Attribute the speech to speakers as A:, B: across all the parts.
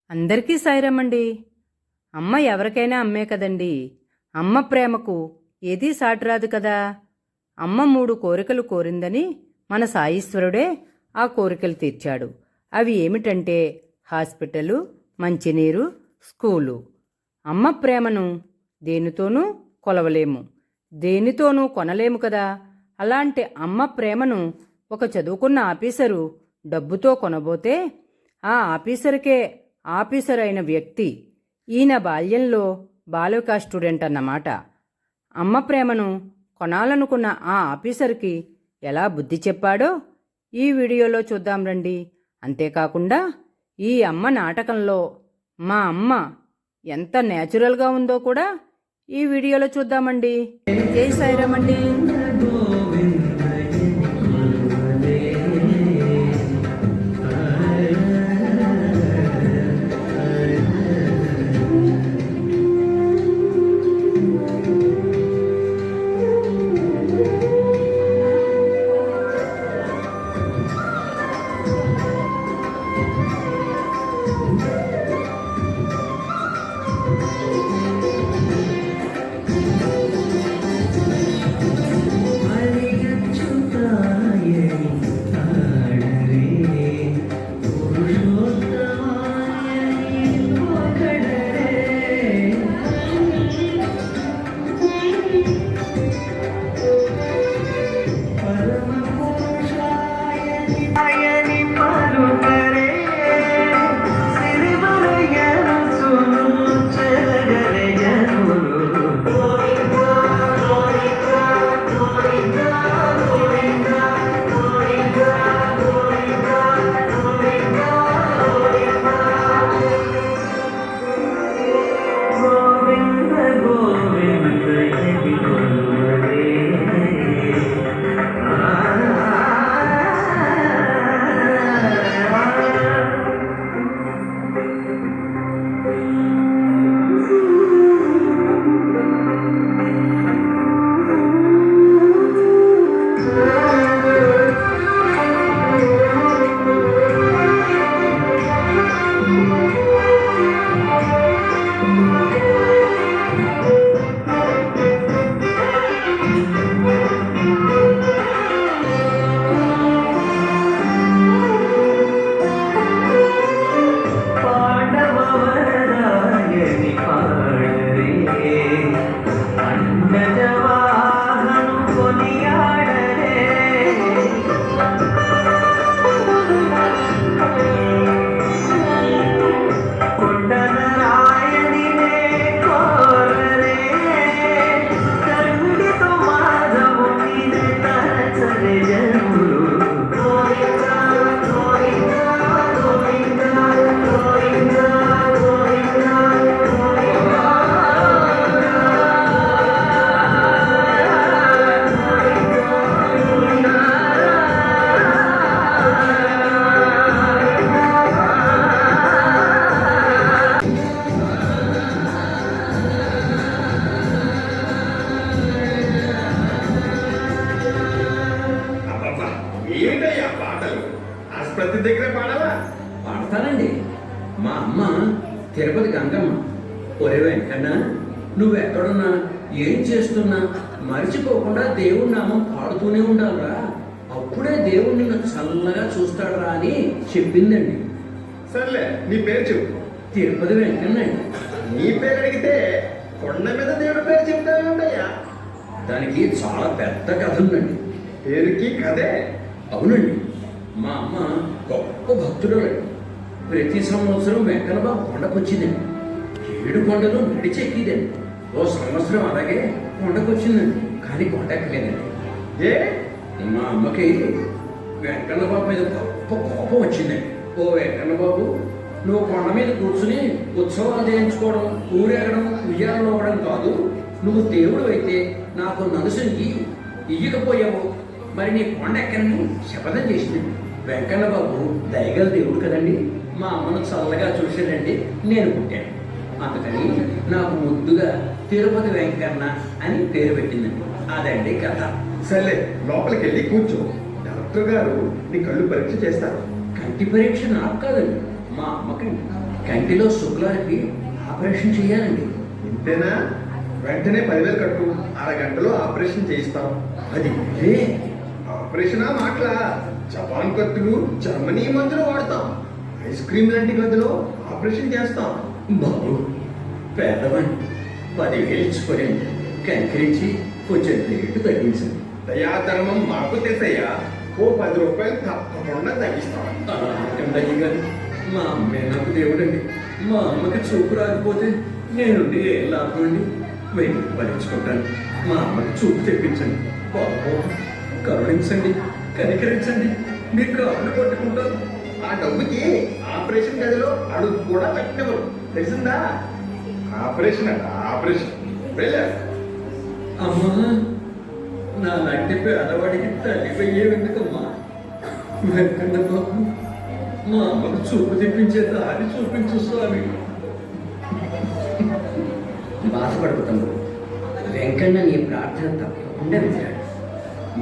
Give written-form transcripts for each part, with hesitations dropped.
A: అందరికీ సాయిరామండి. అమ్మ ఎవరికైనా అమ్మే కదండి. అమ్మ ప్రేమకు ఏదీ సాటిరాదు కదా. అమ్మ 3 కోరికలు కోరిందని మన సాయీశ్వరుడే ఆ కోరికలు తీర్చాడు. అవి ఏమిటంటే హాస్పిటలు, మంచినీరు, స్కూలు. అమ్మ ప్రేమను దేనితోనూ కొలవలేము, దేనితోనూ కొనలేము కదా. అలాంటి అమ్మ ప్రేమను ఒక చదువుకున్న ఆఫీసరు డబ్బుతో కొనబోతే ఆ ఆఫీసర్ అయిన వ్యక్తి ఈయన బాల్యంలో బాలికా స్టూడెంట్ అన్నమాట. అమ్మ ప్రేమను కొనాలనుకున్న ఆ ఆఫీసర్కి ఎలా బుద్ధి చెప్పాడో ఈ వీడియోలో చూద్దాం రండి. అంతేకాకుండా ఈ అమ్మ నాటకంలో మా అమ్మ ఎంత న్యాచురల్గా ఉందో కూడా ఈ వీడియోలో చూద్దామండి. జై సాయిరామండి.
B: ప్రతి దగ్గర పాడవా?
C: పాడతానండి. మా అమ్మ తిరుపతి గంగమ్మ. ఒరే వెంకన్న, నువ్వెక్కడున్నా ఏం చేస్తున్నా మర్చిపోకుండా దేవుడి నామం పాడుతూనే ఉండాలిరా, అప్పుడే దేవుడు నిన్ను చల్లగా చూస్తాడురా అని చెప్పిందండి.
B: సర్లే, నీ పేరు చెప్పు.
C: తిరుపతి వెంకన్న అండి.
B: నీ పేరు అడిగితే కొండ మీద దేవుడి పేరు చెప్తావేంటయ్యా?
C: దానికి చాలా పెద్ద కథ ఉందండి.
B: పేరుకి కథే?
C: అవునండి. మా అమ్మ గొప్ప భక్తురాలండి. ప్రతి సంవత్సరం వెంకన్నబాబు కొండకొచ్చిందండి. 7 కొండలు నడిచెక్కిదండి. ఓ సంవత్సరం అలాగే కొండకొచ్చిందండి, కానీ కొండ ఎక్కలేదండి.
B: ఏ?
C: మా అమ్మకి వెంకన్నబాబు మీద గొప్ప కోపం వచ్చిందండి. ఓ వెంకన్నబాబు, నువ్వు కొండ మీద కూర్చుని ఉత్సవాలు చేయించుకోవడం, ఊరేగడం, ఉయ్యాలలో అవ్వడం కాదు. నువ్వు దేవుడు అయితే నాకు నలుసునికి ఇయ్యకపోయావు, మరి నీ కొండ ఎక్కని శపథం చేసిందండి. వెంకన్నబాబు దయగల దేవుడు కదండి, మా అమ్మను చల్లగా చూశాడండి. నేను పుట్టాను. అందుకని నాకు ముద్దుగా తిరుపతి వెంకన్న అని పేరు పెట్టిందండి. అదండి కథ.
B: సర్లే, లోపలికి వెళ్ళి కూర్చో. డాక్టర్ గారు నీ కళ్ళు పరీక్ష చేస్తారు.
C: కంటి పరీక్ష నాకు కాదండి, మా అమ్మకండి. కంటిలో శుక్లానికి ఆపరేషన్ చేయాలండి.
B: ఇంతేనా? వెంటనే 10,000 కట్టు, అరగంటలో ఆపరేషన్ చేయిస్తాం.
C: అది ఇదే.
B: ఆపరేషనా మాటలా? జపాన్ కత్తులు, జర్మనీ మందులు వాడతాం. ఐస్ క్రీమ్ లాంటి గదిలో ఆపరేషన్ చేస్తాం.
C: బాబు, పేదవాడిని 10,000 ఇచ్చిపోయాను. కనికరించి కొంచెం రేటు తగ్గించండి.
B: దయాధర్మం మాకు తెసయ్యా. ఓ 10 రూపాయలు తప్పకుండా తగ్గిస్తాం.
C: అయ్య గారు, మా అమ్మే నాకు దేవుడండి. మా అమ్మకి చూపు రాకపోతే నేను ఏ లాభం అండి? 1000 భరించుకుంటాను. మా అమ్మకి చూపు తెప్పించండి. పాపం, కరుణించండి, కనికరించండి. మీకు కాళ్ళు పట్టుకుంటాను.
B: ఆ డబ్బుకి ఆపరేషన్ గదిలో అడుగు కూడా పెట్టినవారు, తెలిసిందా? ఆపరేషన్ అంట, ఆపరేషన్. వెళ్ళా.
C: అమ్మా, నా లాంటి పేదవాడికి తల్లి వెయ్యేందుకమ్మా? వెంకన్న బాబు, మా అమ్మకు చూపు తెప్పించే దారి చూపించు స్వామి.
D: బాధపడకు తమ్ముడు. వెంకన్న నీ ప్రార్థన తప్పకుండా వింటాడు.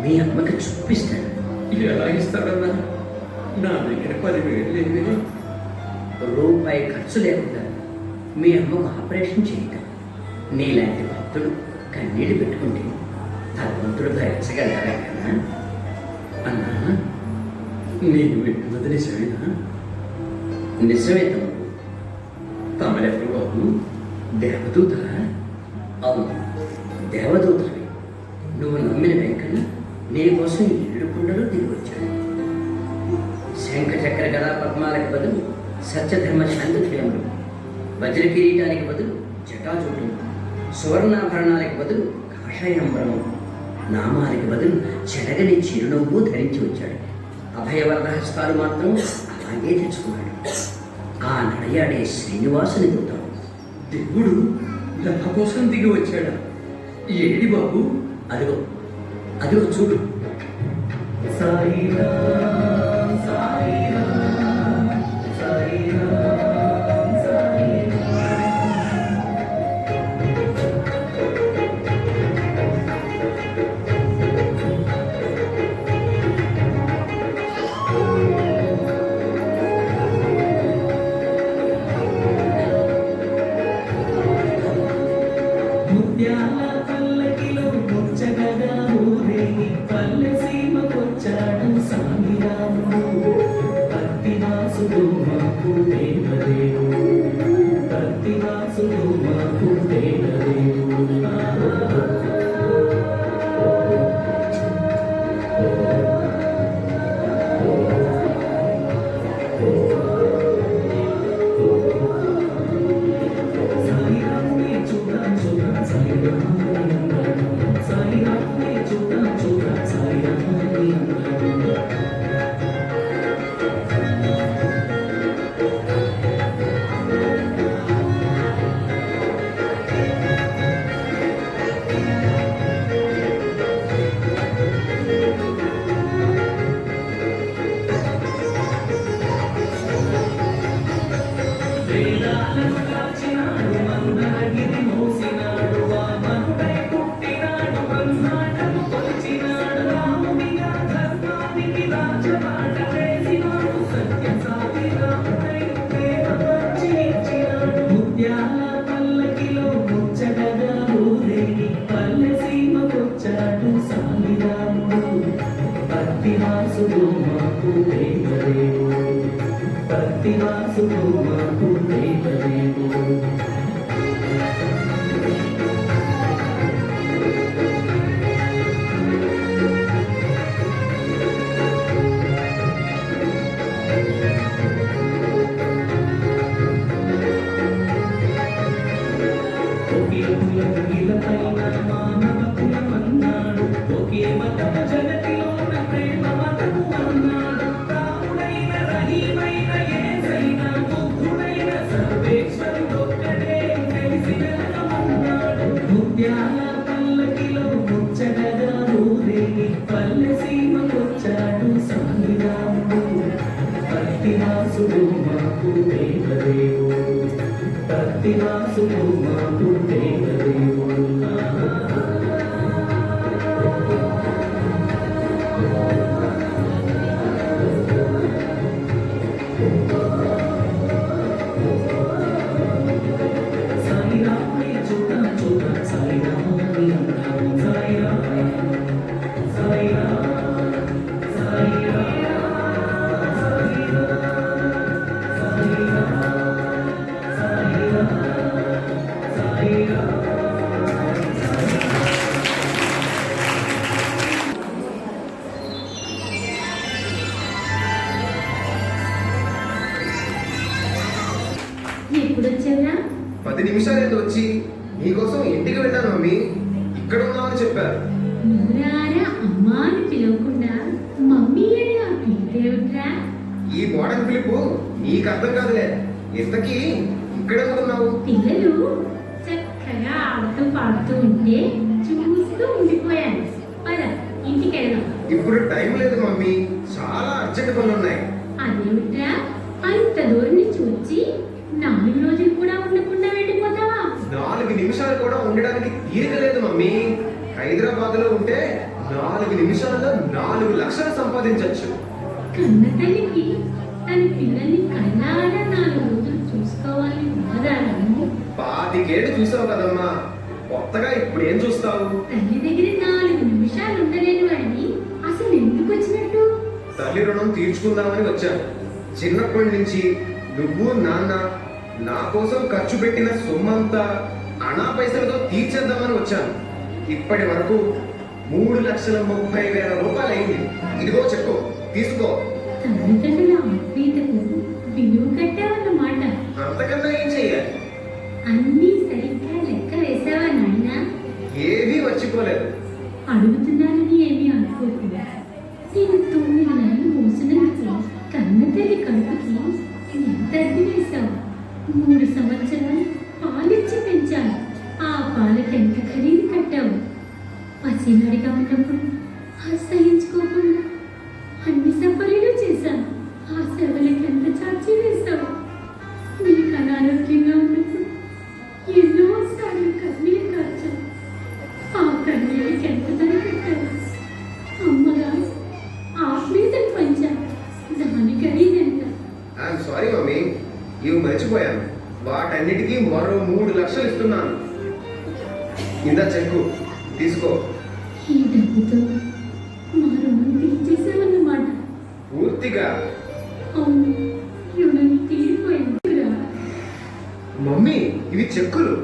D: మీ అమ్మకి చూపిస్తాడు.
C: ఎలా ఇస్తాడన్నా? నా దగ్గర 10,000 లేవే.
D: రూపాయి ఖర్చు లేకుండా మీ అమ్మకు ఆపరేషన్ చేయటం నీలాంటి భక్తులు కన్నీళ్ళు పెట్టుకుంటే భగవంతుడు భరించగలరా కదా అన్నా?
C: నేను వింటున్నది నిజమేనా?
D: నిజమే తమ్ముడు.
C: తమరెప్పుడు బాబు?
D: దేవదూత? అవును, దేవదూతవి. నువ్వు నమ్మిన వెంకన్న నీ కోసం 7 కుండలు దిగి వచ్చాడు. శంఖ చక్ర గదా పద్మాలకు బదులు సత్యధర్మ శాంతిథేముడు, వజ్ర కిరీటానికి బదులు జటాజూటు, సువర్ణాభరణాలకు బదులు కాషాయంబరము, నామానికి బదులు చెరగని చిరునవ్వు ధరించి వచ్చాడు. అభయవరహస్తాలు మాత్రం అలాగే తెచ్చుకున్నాడు. ఆ నడయాడే శ్రీనివాసుని దూతం.
C: దేవుడు నా కోసం దిగి వచ్చాడా? ఏడి బాబు?
D: అదిగో అదిగో చూడు.
E: ముత్యాల పల్లకిలో ముచ్చటగా ఊరేగి పల్లె సీమకొచ్చాడు సామిరాముడు. పత్తివాసుడు మాకు దేవదేవుడు, పత్తివాసుడు మాకు దేవదేవుడు. సాయిరాముని చూద్దాం చూద్దాం సాయిరాముని అందరం, సాయిరాముని చూద్దాం చూద్దాం సాయిరాముని అందరం. వేదాలను కాచినాడు, మందరగిరి మోసినాడు, వామనుడై పుట్టినాడు, బ్రహ్మాండము కొలిచినాడు. రాముని ఆ ధర్మానికి రాజబాట వేసినాడు, సత్య సాటి రాముడై ప్రేమ పంచి ఇచ్చినాడు. ముత్యాల పల్లకిలో ముచ్చటగా ఊరేగి పల్లె సీమకొచ్చాడు సామిరాముడు. పత్తివాసుడు మాకు దేవదేవుడు, పత్తివాసుడు మాకు దేవదేవుడు. ఒకే కులపైన మానవ కులమన్నాడు, ఒకే మతము జగతిలోన ప్రేమ మతము అన్నాడు. రాముడైన రహీమైన యేసైన బుద్ధుడైన సర్వేశ్వరుడొక్కడే తెలిసి వెలగమన్నాడు. ముత్యాల పల్లకిలో ముచ్చటగా ఊరేగి పల్లె సీమకొచ్చాడు సామిరాముడు. పత్తివాసుడు మాకు దేవదేవుడు, పత్తివాసుడు మాకు దేవదేవుడు.
F: ఎప్పుడొచ్చారా?
B: 10 నిమిషాలైంది వచ్చి. నీకోసం ఇంటికి వెళ్ళాను మమ్మీ. ఇక్కడ ఉన్నామని చెప్పారు.
F: నూరారా అమ్మా అని పిలవకుండా మమ్మీ అని ఆ పిలిపేమిట్రా?
B: ఈ మోడర్న్ పిలుపు నీకు అర్థం కాదులే. ఇంతకీ ఇక్కడ ఉన్నావు?
F: పిల్లలు చక్కగా ఆడుతూ పాడుతూ ఉంటే చూస్తూ ఉండిపోయాను. పద ఇంటికి వెళ్దాం.
B: ఇప్పుడు టైం లేదు మమ్మీ, చాలా అర్జెంట్ పనులు ఉన్నాయి.
F: అదేమిట్రా అంత దూరం నుంచి వచ్చి 4 రోజులు కూడా ఉండకుండా వెళ్ళిపోతావా?
B: 4 నిమిషాలు కూడా ఉండడానికి తీరిక లేదు మమ్మీ. హైదరాబాద్ లో ఉంటే 4 నిమిషాల్లో 4 లక్షలు సంపాదించవచ్చు.
F: కన్న తల్లికి తన పిల్లల్ని కళ్ళారా 4 రోజులు చూసుకోవాలని ఉన్నదాలను
B: 25 ఏళ్ళు చూసావు కదమ్మా, కొత్తగా ఇప్పుడు ఏం చూస్తావు?
F: తల్లి దగ్గర 4 నిమిషాలు ఉండలేని వాడిని అసలు ఎందుకు వచ్చినట్టు?
B: తల్లి రుణం తీర్చుకుందామని వచ్చాను. చిన్నప్పటి నుంచి నువ్వు నాన్న నా కోసం ఖర్చు పెట్టిన సొమ్మంతా అనా పైసలతో తీర్చేద్దామని వచ్చాను. ఇప్పటి వరకు 3,30,000 రూపాయలు అయింది. ఇదిగో చెక్కు, తీసుకో.
F: తల్లిదండ్రుల ఆత్మీయతకు విలువ కట్టావన్నమాట.
B: అంతకన్నా ఏం చెయ్యాలి?
F: అన్నీ సరిగ్గా లెక్క వేసావా నాయనా?
B: ఏమీ మర్చిపోలేదు.
F: అడుగుతున్నానని ఏమీ అనుకోకుండా నేను 9 నెలలు మోసినందుకు కన్న తల్లి కడుపుకి ఎంత అద్దె వేశావు? 3 సంవత్సరాలు పాలిచ్చి పెంచాను. ఆ పాలకి ఎంత ఖరీదు కట్టావు? పసినాడిగా ఉన్నప్పుడు అసహించుకోకుండా అన్ని సపరీలు చేశాను. ఆ సేవలకి ఎంత చాచి వేశావు? నీకు అనారోగ్యంగా ఉన్నప్పుడు ఎన్నోసార్లు కన్నీరు కార్చాను. ఆ కన్నీళ్ళకి ఎంత ధర కట్టాను? అమ్మగా ఆత్మీయతను పంచాను. దాని ఖరీదెంత?
B: ఐఎమ్ సారీ మమ్మీ, ఇవి మర్చిపోయాను. వాటన్నిటికీ మరో 3 లక్షలు ఇస్తున్నాను. ఇందా చెక్కు, తీసుకో.
F: ఈ డబ్బుతో మా రుణం తీర్చేసావన్నమాట.
B: పూర్తిగా.
F: అవును, రుణం తీరిపోయిందిరా.
B: మమ్మీ, ఇవి చెక్కులు.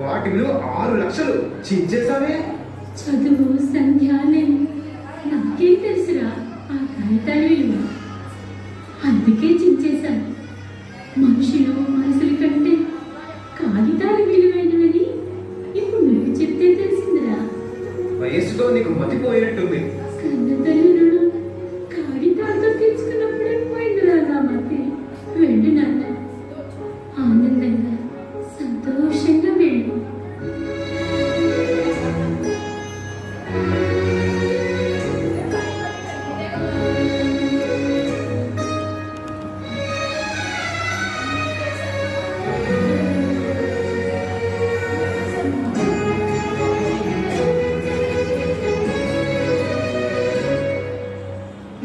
B: వాటి విలువ 6 లక్షలు. చించేసావే.
F: చదువు సంధ్యాలేని నాకేం తెలుసురా ఆ కాగితాల విలువ. అందుకే చించేశాను. మనుషుల కంటే కాగితాలు విలువైనవని ఇప్పుడు నువ్వు చెప్తే తెలిసిందిరా.
B: వయస్సుతో నీకు మతిపోయినట్టుంది.
F: కన్న తల్లి రుణం కాగితాలతో తెచ్చుకున్నప్పుడే పోయిందిరా నా మతి. వెళ్ళు నాన్న, ఆనందంగా సంతోషంగా వెళ్ళు.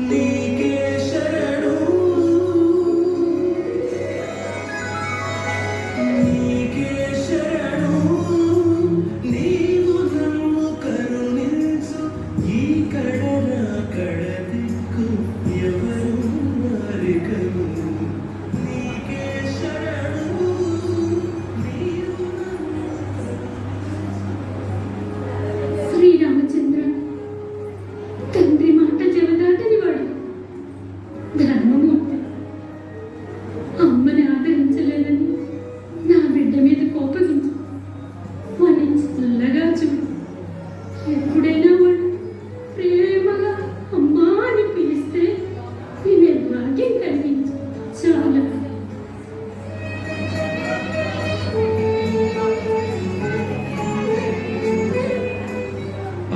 E: నీకే శరణు నీకే శరణు నీవు నన్ను కరుణించు ఈ కడరా కడదిక్కు ఎవరు వారికను నీకే శరణు నీవు
F: శ్రీరామచంద్ర తండ్రి మాట జవదాటని వాడు. ధర్మమూర్తి అమ్మని ఆదరించలేదని నా బిడ్డ మీద కోపగించి వాడిని చల్లగా చూడు. ఎప్పుడైనా వాడు ప్రేమగా అమ్మా అని పిలిస్తే నేను భాగ్యం కలిగించు చాలా.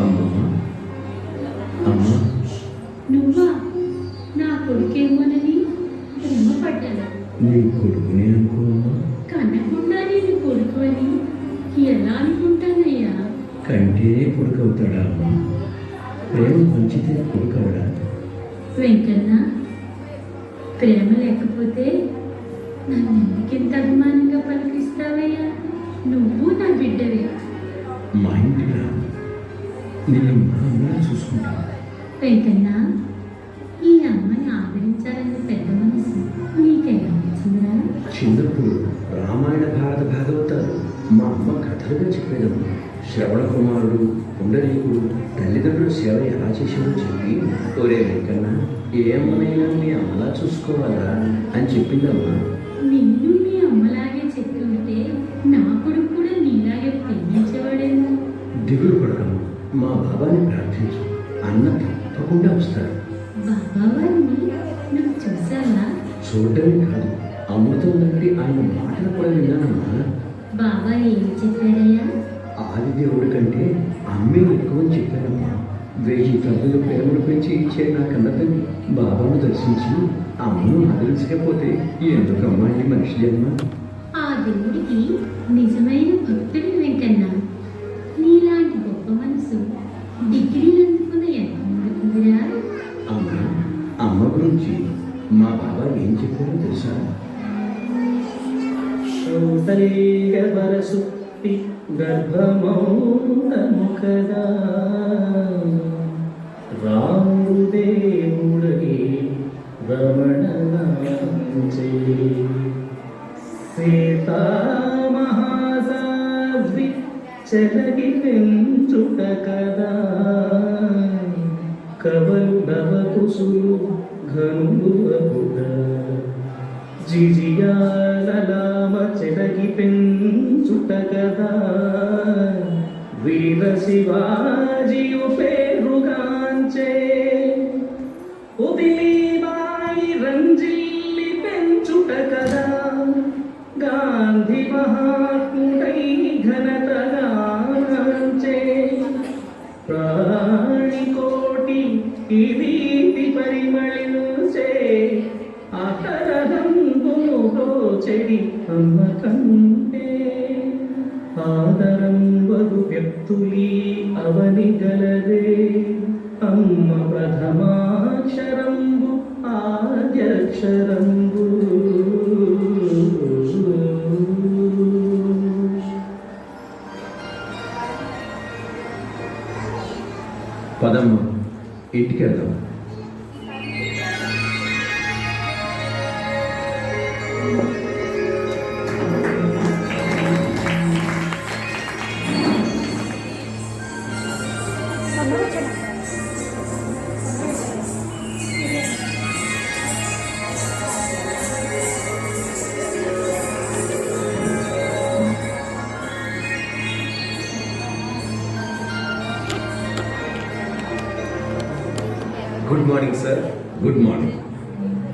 D: అమ్మా అమ్మా
F: నువ్వా? నా కొడుకేమోనని భ్రమపడ్డాను.
D: నీ కొడుకునే అనుకోమ్మా.
F: కనకుండా నేను కొడుకు అని ఎలా అనుకుంటానయ్యా?
D: కంటేనే కొడుకవుతాడా అమ్మా? ప్రేమ పంచితే కొడుకవడా?
F: వెంకన్న, ప్రేమ లేకపోతే నన్ను ఎందుకింత అభిమానంగా పలికిస్తావయ్యా? నువ్వు నా బిడ్డవే.
D: మా ఇంటికి రా, నిన్ను మా అమ్మలా చూసుకుంటా.
F: వెంకన్న, ఈ అమ్మని ఆదరించాలన్న పెద్ద మనసు నీకెలా వచ్చిందిరా?
D: చిన్నప్పుడు రామాయణ భారత భాగవతాలు మా అమ్మ కథలుగా చెప్పేదమ్మా. శ్రవణ కుమారుడు పుండరీకుడు తల్లిదండ్రుల సేవ ఎలా చేశాడో చెప్పి, ఒరే వెంకన్న, ఏమనైనా మీ అమ్మలా చూసుకోవాలా అని చెప్పిందమ్మా.
F: నిన్ను మీ అమ్మలాగే
D: మా బాబాని ప్రార్థించు. అన్న తప్పకుండా వస్తాడు.
F: బాబా వారిని నువ్వు చూసావా?
D: చూడటమే కాదు, అమృతం లాంటి ఆయన మాటలు కూడా విన్నానమ్మా.
F: బాబా ఏం చెప్పారయ్యా?
D: ఆది దేవుడి కంటే అమ్మే ఎక్కువని చెప్పానమ్మా. 1000 తల్లులు ప్రేమను పెంచి ఇచ్చే నా కన్న తల్లి బాబాను దర్శించి అమ్మను ఆదరించకపోతే ఎందుకమ్మా ఈ మనిషి జన్మ?
F: ఆ దేవుడికి నిజమైన భక్తుడు వెంకన్న. నీలాంటి గొప్ప మనసు డిగ్రీలు అందుకున్న ఎంతమంది ఉందిరా?
D: అమ్మ, అమ్మ గురించి మా బాబా ఏం చెప్పారో తెలుసా?
E: శ్రోతైకవరసుప్తి గర్భమౌనము కదా, రాముడు దేవుడని రమణనాంచే, సీతామహాసాధ్వి చెలగి పెంచుట కదా, కవలు నవకుసులు ఘనులు అపుడ, జిజియాలలామ చెలగి పెంచుట కదా, వీర శివాజియు పేరుగాంచే, ఉదిలీబాయి రంజిల్లి పెంచుట కదా, గాంధీ మహాత్ముడై ఘనతగాంచే, ప్రాణికోటి ఈ రీతి పరిమళించే, ఆదరంబులో చెడి అమ్మ కంటే, ఆదరంబగు వ్యక్తులీ అవని గలదే, అమ్మ ప్రథమాక్షరంబు ఆద్యక్షరంబు.
D: పదమ్మ, ఇంటికి వెళ్దాం.
B: Good morning sir.
D: Good morning.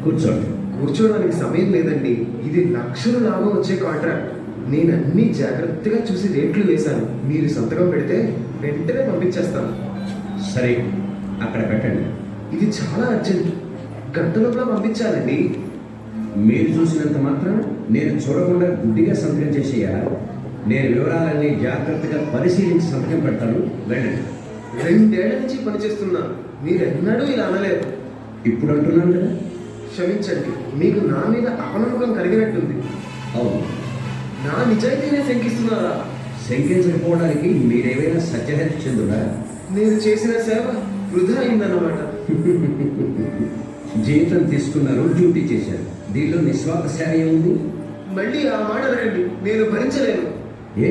D: కూర్చోండి.
B: కూర్చోడానికి సమయం లేదండి. ఇది లక్షలు లాభం వచ్చే కాంట్రాక్ట్. నేను అన్ని జాగ్రత్తగా చూసి రేట్లు వేశాను. మీరు సంతకం పెడితే వెంటనే పంపించేస్తాను.
D: సరే, అక్కడ పెట్టండి.
B: ఇది చాలా అర్జెంట్. గంట లోపల పంపించాలండి.
D: మీరు చూసినంత మాత్రం నేను చూడకుండా గుడ్డిగా సంతకం చేసేయాలా? నేను వివరాలన్నీ జాగ్రత్తగా పరిశీలించి సంతకం పెడతాను. వెళ్ళండి.
B: 2 ఏళ్ల నుంచి పనిచేస్తున్నా. మీరెన్నడూ ఇలా అనలేదు.
D: ఇప్పుడు అంటున్నాను కదా.
B: క్షమించండి, మీకు నా మీద అపనమ్మకం కలిగినట్టుంది.
D: అవును,
B: నా నిజాయితీనే శంకిస్తున్నారా?
D: శంకించకపోవడానికి మీరేమైనా సత్యహరిశ్చంద్రుడా?
B: నేను చేసిన సేవ వృధా అయిందన్నమాట.
D: జీతం తీసుకున్నారు, డ్యూటీ చేశారు. దీనిలో నిస్వార్థ సేవ ఏముంది?
B: మళ్ళీ ఆ మాట అనకండి. నేను భరించలేను.
D: ఏ,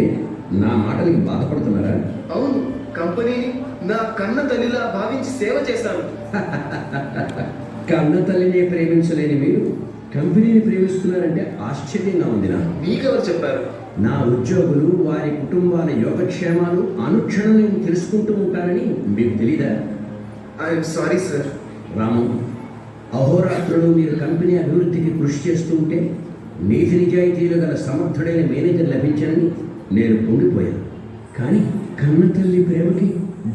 D: నా మాటలకి బాధపడుతున్నారా?
B: అవును, కంపెనీని నా కన్న తల్లిలా భావించి సేవ చేశాను.
D: కన్న తల్లిని ప్రేమించలేని మీరు కంపెనీని ప్రేమిస్తున్నారంటే ఆశ్చర్యంగా ఉంది నాకు.
B: మీకెవరు చెప్పారు?
D: నా ఉద్యోగులు, వారి కుటుంబాల యోగక్షేమాలు అనుక్షణం నేను తెలుసుకుంటూ ఉంటానని మీకు తెలీదా?
B: I'm sorry sir.
D: రాము, అహోరాత్రులు మీరు కంపెనీ అభివృద్ధికి కృషి చేస్తూ ఉంటే నీతి నిజాయితీలు గల సమర్థుడైన మేనేజర్ లభించానని నేను పొంగిపోయాను. కానీ కన్న తల్లి ప్రేమకి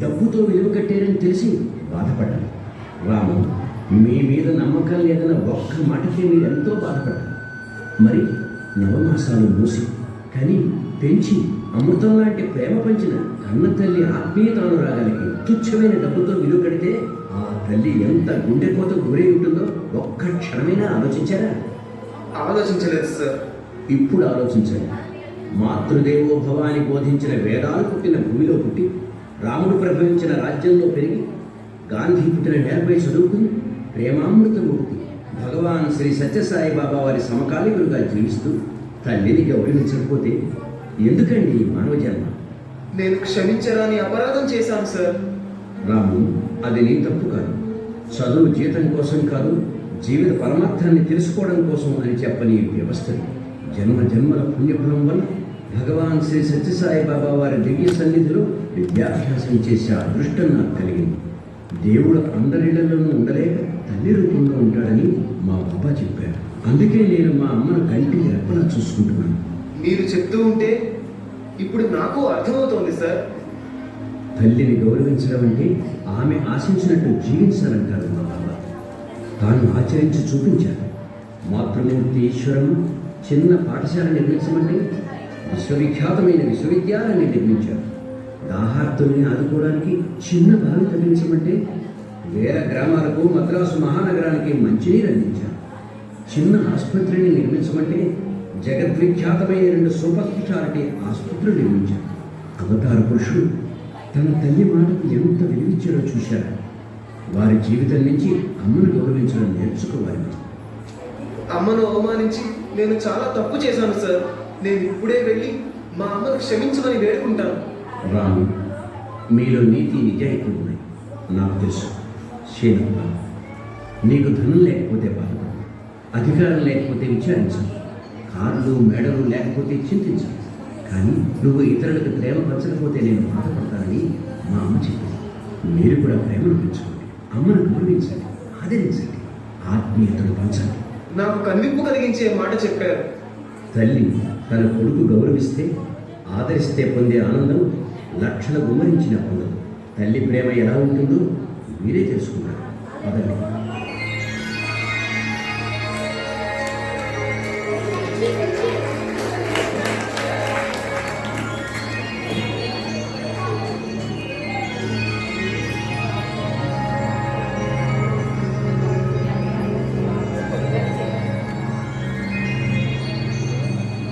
D: డబ్బుతో విలువ కట్టారని తెలిసి బాధపడ్డాను. రాము, మీ మీద నమ్మకం లేదన్న ఒక్క మాటకే మీరు ఎంతో బాధపడ్డారు. మరి నవమాసాలు మూసి కానీ పెంచి అమృతం లాంటి ప్రేమ పంచిన కన్న తల్లి ఆత్మీయతానురాగాలకి తుచ్చమైన డబ్బుతో విలువ కడితే ఆ తల్లి ఎంత గుండెపోత గురై ఉంటుందో ఒక్క క్షణమైనా ఆలోచించారా?
B: ఆలోచించలేదు సార్.
D: ఇప్పుడు ఆలోచించండి. మాతృదేవో భవ అని బోధించిన వేదాలు పుట్టిన భూమిలో పుట్టి, రాముడు ప్రభవించిన రాజ్యంలో పెరిగి, గాంధీ పుట్టిన నేలపై చదువుకుని, ప్రేమామృతము పుట్టి, భగవాన్ శ్రీ సత్యసాయి బాబా వారి సమకాలీకులుగా జీవిస్తూ తల్లిని గౌరవించకపోతే ఎందుకండి ఈ మానవ జన్మ?
B: నేను క్షమించరాని అపరాధం చేశాను సార్.
D: రాము, అది నీ తప్పు కాదు. చదువు జీతం కోసం కాదు, జీవిత పరమార్థాన్ని తెలుసుకోవడం కోసం అని చెప్పని వ్యవస్థ జన్మ జన్మల పుణ్యఫలం వల్ల భగవాన్ శ్రీ సత్యసాయి బాబా వారి దివ్య సన్నిధిలో విద్యాభ్యాసం చేసే అదృష్టం నాకు కలిగింది. దేవుడు అందరిళ్లలోనూ ఉండలేక తల్లి రూపంలో ఉంటాడని మా బాబా చెప్పారు. అందుకే నేను మా అమ్మను కంటికి రెప్పలా చూసుకుంటున్నాను.
B: మీరు చెప్తూ ఉంటే ఇప్పుడు నాకు అర్థమవుతోంది సార్.
D: తల్లిని గౌరవించడం అంటే ఆమె ఆశించినట్టు జీవించాలంటారు మా బాబా. తాను ఆచరించి చూపించారు. మాతృమూర్తి ఈశ్వరము చిన్న పాఠశాల నిర్మించమంటే విశ్వవిఖ్యాతమైన విశ్వవిద్యాలయాన్ని నిర్మించారు. దాహార్తుల్ని ఆదుకోవడానికి చిన్న బావి తగ్గించమంటే వేల గ్రామాలకు మద్రాసు మహానగరానికి మంచినీరు అందించారు. చిన్న ఆసుపత్రిని నిర్మించమంటే జగద్విఖ్యాతమైన 2 సూపర్ స్పెషాలిటీ ఆసుపత్రులు నిర్మించారు. అవతార పురుషుడు తన తల్లి మాటకు ఎంత విలువిచ్చారో చూశారు. వారి జీవితం నుంచి అమ్మను గౌరవించడం నేర్చుకోవాలి.
B: అమ్మను అవమానించి నేను చాలా తప్పు చేశాను సార్. నేను ఇప్పుడే వెళ్ళి మా అమ్మను క్షమించమని వేడుకుంటాను.
D: రాము, మీలో నీతి నిజాయితీ ఉన్నాయి, నాకు తెలుసు. శీనప్ప, నీకు ధనం లేకపోతే బాధపడు, అధికారం లేకపోతే విచారించు, కార్లు మేడలు లేకపోతే చింతించు. కానీ నువ్వు ఇతరులకు ప్రేమ పంచకపోతే నేను బాధపడతానని మా అమ్మ చెప్పింది. మీరు కూడా ప్రేమను పెంచుకోండి, అమ్మను గౌరవించండి, ఆదరించండి, ఆత్మీయతను పంచండి.
B: నాకు కన్వింపు కలిగించే మాట చెప్పారు.
D: తల్లి తన కొడుకు గౌరవిస్తే, ఆదరిస్తే పొందే ఆనందం లక్షల గుమ్మరించిన పొందదు. తల్లి ప్రేమ ఎలా ఉంటుందో మీరే తెలుసుకున్నారు. పదండి.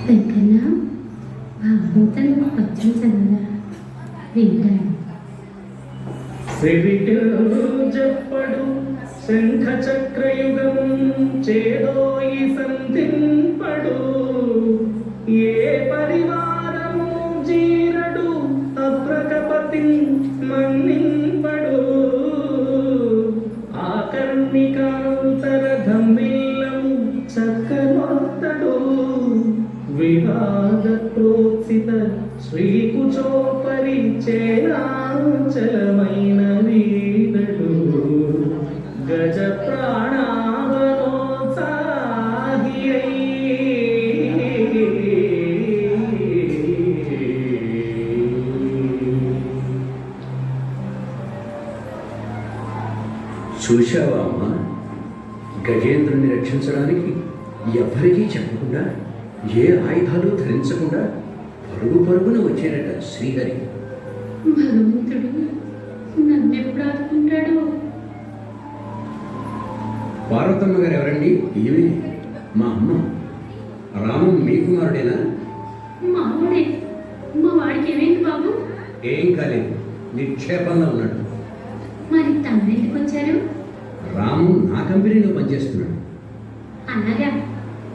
F: వెంకన్న భాగవతంలో పద్యం చదవరా వింటాను.
E: చెప్పడు శంఖ చక్రయుగం చేదోయి సంధింపడు, ఏ పరివారము జీరడు అప్రకపతి మన్నింపడు, ఆకర్ణికాంతర ధమ్మిల్లము చక్కనొత్తడు, వివాద ప్రోత్సిత శ్రీకుచోపరి చేనాచలమైన వీరుడు, గజ ప్రాణావనోత్సాహి
D: చూశావా అమ్మా, గజేంద్రుని రక్షించడానికి ఎవరికీ చెప్పకుండా, ఏ ఆయుధాలు ధరించకుండా పరుగు పరుగున వచ్చేనట శ్రీహరి.
F: భగవంతుడు నన్నెప్పుడు ఆదుకుంటాడో.
D: పార్వతమ్మ గారు ఎవరండి? ఈమె మా అమ్మ. రామం మీ కుమారుడేనా?
F: మావాడే. మా వాడికి ఏమైంది బాబు?
D: ఏం కాలేదు, నిక్షేపంలో ఉన్నాడు.
F: మరి తమరెందుకు వచ్చారు?
D: రాము నా కంపెనీలో పనిచేస్తున్నాడు.
F: అలాగా.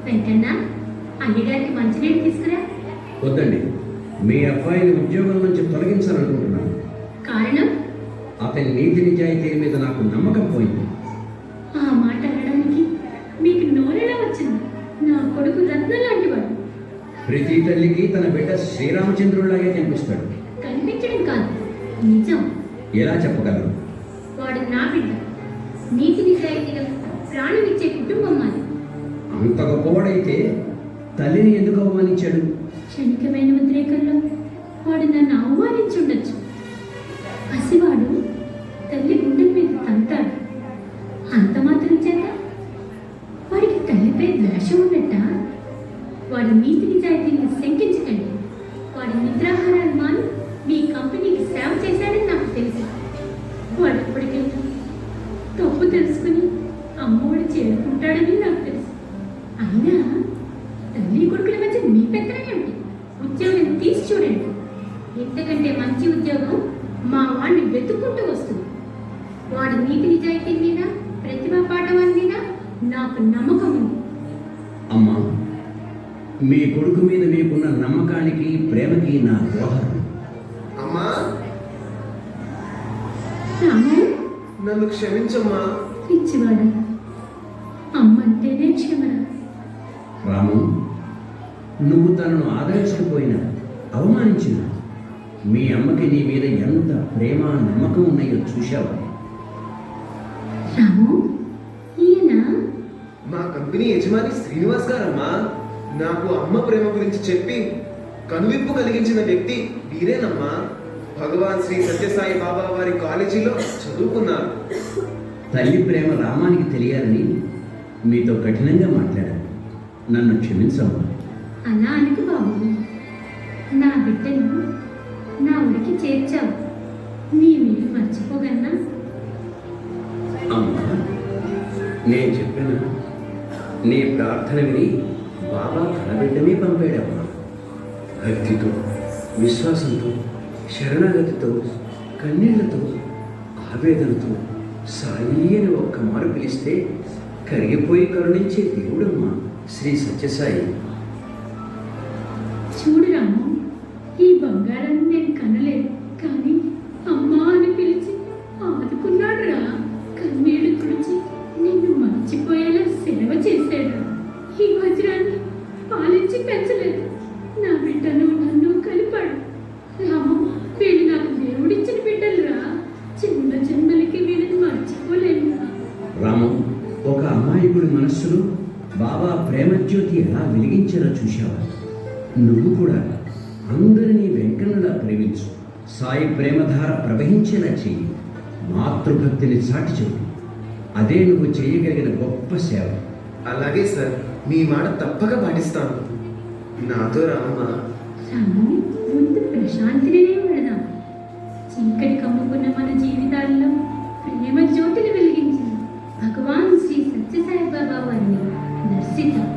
F: వెంకన్న, అయ్యగారికి మంచినీళ్ళు తీసుకురా.
D: వద్దండి, మీ అబ్బాయిని ఉద్యోగం నుంచి తొలగించాలనుకుంటున్నాను.
F: కారణం?
D: అతని నీతి నిజాయితీ మీద నాకు నమ్మకం పోయింది.
F: ఆ మాట అనడానికి మీకు నోరెలా వచ్చింది? నా కొడుకు రత్నం లాంటివాడు.
D: ప్రతి తల్లికి తన బిడ్డ శ్రీరామచంద్రుడిలాగే కనిపిస్తాడు.
F: కనిపించడం కాదు, నిజం.
D: ఎలా చెప్పగలరు?
F: వాడు నా బిడ్డ. నీతి నిజాయితీగా ప్రాణం ఇచ్చే కుటుంబం మాది.
D: అంత గొప్పవాడైతే తల్లిని ఎందుకు అవమానించాడు?
F: క్షణికమైన ఉద్రేకంలో వాడు నన్ను అవమానించుండొచ్చు. పసివాడు తల్లి గుండెల మీద తంతాడు. అంత మాత్రం చేత వాడికి తల్లిపై ద్వేషం ఉన్నట్ట? వాడి నీతి నిజాయితీని శంకించకండి. వాడి నిద్రాహారాలు మాని మీ కంపెనీకి సేవ చేశాడని నాకు తెలుసు. వాడు ఇప్పటికైనా తప్పు తెలుసుకుని అమ్మోడు చేరుకుంటాడని నాకు తెలుసు. అయినా తల్లి కొడుకుల మధ్య మీ పెత్తనం ఏమిటి? ఉద్యోగం తీసి చూడండి. ఇంతకంటే మంచి ఉద్యోగం మా వాడిని వెతుక్కుంటూ వస్తుంది. వాడి నీతి నిజాయితీ మీద, ప్రతిభా పాఠవాల మీద నాకు నమ్మకం ఉంది.
D: అమ్మా, మీ కొడుకు మీద మీకున్న నమ్మకానికి ప్రేమకి నా దోహదం.
B: అమ్మా,
F: రాము,
B: నన్ను క్షమించమ్మా.
F: పిచ్చివాడా, అమ్మంటేనే క్షమరా.
D: రాము, నువ్వు తనను ఆదరించకపోయినా అవమానించిన మీ అమ్మకి నీ మీద ఎంత ప్రేమ నమ్మకం ఉన్నాయో చూశావా?
F: రాము, ఈయన
B: మా కంపెనీ యజమాని శ్రీనివాస్ గారమ్మా. నాకు అమ్మ ప్రేమ గురించి చెప్పి కనువిప్పు కలిగించిన వ్యక్తి వీరేనమ్మా. భగవాన్ శ్రీ సత్యసాయి బాబా వారి కాలేజీలో చదువుకున్నారు.
D: తల్లి ప్రేమ రామానికి తెలియాలని మీతో కఠినంగా మాట్లాడాను. నన్ను క్షమించమ్మా.
F: అలా అనుకు బాబు. నా బిడ్డను నా ఉడికి చేర్చావు. నీ మీరు మర్చిపోగలనా?
D: అమ్మా, నేను చెప్పిన నీ ప్రార్థన విని బాబా తన బిడ్డనే పంపాడమ్మా. భక్తితో, విశ్వాసంతో, శరణాగతితో, కన్నీళ్లతో, ఆవేదనతో సాయి అని ఒక్క మారు పిలిస్తే కరిగిపోయి కరుణించే దేవుడమ్మా శ్రీ సత్యసాయి.
F: చూడు రాము, ఈ బంగారాన్ని నేను కనలేదు, కానీ అమ్మా అని పిలిచి ఆదుకున్నాడు రా. కన్నీళ్లు తుడిచి నిన్ను మర్చిపోయేలా సేవ చేశాడు. ఈ వజ్రాన్ని పాలించి పెంచలేదు, నా బిడ్డను నన్ను కలిపాడు. రాము, వీళ్ళు నాకు దేవుడిచ్చిన బిడ్డలు రా. చిన్న జన్మలకి వీళ్ళని మర్చిపోలేను రా.
D: రాము, ఒక అమాయకుడి మనస్సులో బాబా ప్రేమజ్యోతి ఎలా వెలిగించారో చూశావా? నువ్వు కూడా అందరినీ వెంకన్నలా ప్రేమించు. సాయి ప్రేమధార ప్రవహించేలా చెయ్యి. మాతృభక్తిని చాటి చెప్పు. అదే నువ్వు చేయగలిగిన గొప్ప సేవ.
B: అలాగే సార్, మీ మాట తప్పక పాటిస్తాను. నాతో రామ్మా.
F: రాము, ముందు ప్రశాంతినే పెడదాం. చీకటి కమ్ముకున్న మన జీవితాల్లో ప్రేమ జ్యోతిని వెలిగించిన భగవాన్ శ్రీ సత్యసాయి బాబా వారిని దర్శిద్దాం.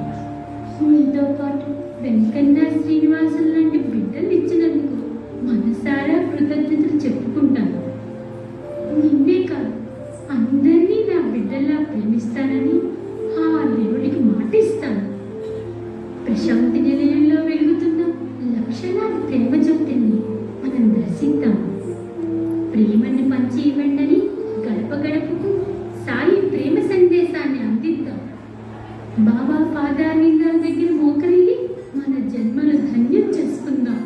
F: మీతో పాటు వెంకన్న, శ్రీనివాసులు లాంటి బిడ్డలు ఇచ్చినందుకు మనసారా కృతజ్ఞతలు చెప్పుకుంటాను. నిన్నే కాదు, అందరినీ నా బిడ్డల్లా ప్రేమిస్తానని ఆ దేవుడికి మాటిస్తాను. ప్రశాంతి నిలయంలో వెలుగుతున్న లక్షలాది ప్రేమ జ్యోతిని మనం దర్శిద్దాం. ప్రేమని పంచి ఇవ్వండి. గడప గడపకు సాయి ప్రేమ సందేశాన్ని అందిద్దాం. బాబా పాదాలింగాల దగ్గర మోకరిల్లి మన జన్మను ధన్యం చేసుకుందాం.